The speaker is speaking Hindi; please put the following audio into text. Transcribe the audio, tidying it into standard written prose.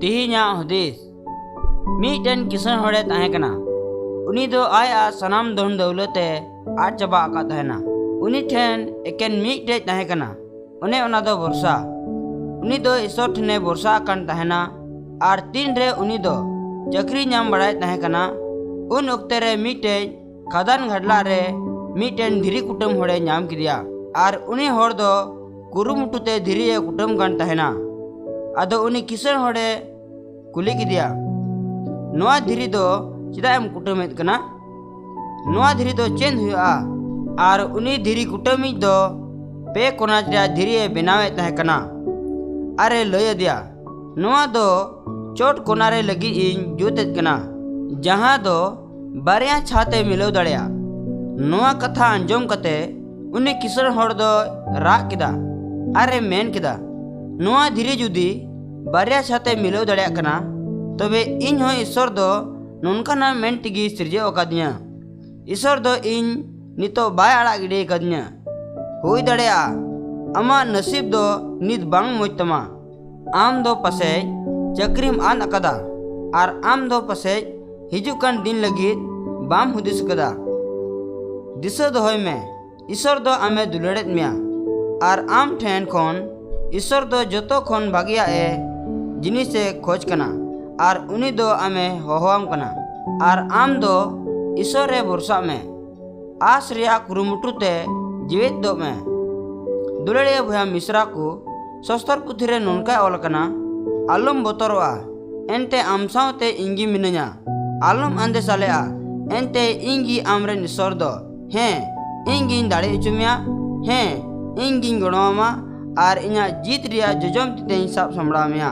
तिहिᱧᱟ हुदिस मीटन किसान होड़े तहे कना उनी दो आया सनाम धन दौलते आद चाबा आका तहेना उनी ठेन एकेन मीटे तहे कना उने ओना दो वर्षा उनी दो ईश्वर ठने वर्षा अकान तहेना आर तीन रे उनी दो चक्री नाम बड़ाय तहे कना उन ओक्ते रे मीटे खदान घडला रे मीटेन धीरी कुटुम होड़े नाम किदिया आर उनी होड़ दो कुरुमुटुते धीरी कुटुम गान तहेना आदो उनी किसान होड़े कुली किदिया नोआ धीरी दो चिदा एम कुटुमित कना नोआ धीरी दो चेंज हुआ आर उनी धीरी कुटुमित दो पे कोना चिदा धीरी बनावे तहे कना अरे लय दिया नोआ दो चोट कोनारे लगी इन जुतेत कना जहां दो बारिया छाते मिलव दड़िया नोआ कथा अंजम कते उनी किसान होड़ दो राग किदा अरे मेन किदा नोआ धीरी जुदी बारिया छाते मिलव दड़िया कना तबे इन हो ईश्वर दो नोनकाना मेन तिगी सिरजे ओकादिया ईश्वर दो इन नितो बाय आड़ा गिडे कदिया हुई दड़िया अमा नसीब दो नित बांग मोज तमा आम दो पसे चक्रीम आन अकदा आर आम दो पसे हिजुकान दिन लगी बाम हुदिस कदा दिशा दोहय में ईश्वर दो आमे दुलड़ेत मिया आर आम ठेन खोन ईश्वर दो जतो खोन भागिया ए जिनिसे खोज कना आर उनी दो आमे होहोआम कना आर आम दो ईश्वर रे भरोसा में आस रिया कुरुमुटुते जीवित दो में दुलड़े भया मिश्रा को सस्तर पुथिरे नोनका ओल कना आलम बोतरोआ एंते आम सावते इंगी मिनया आलम आंदे सालेआ एंते इंगी आमरे ईश्वर दो हैं इंगी दाड़े उचुमिया हैं इंगी गणोमा आर इना जीत रिया जजम तिते हिसाब संबड़ा मिया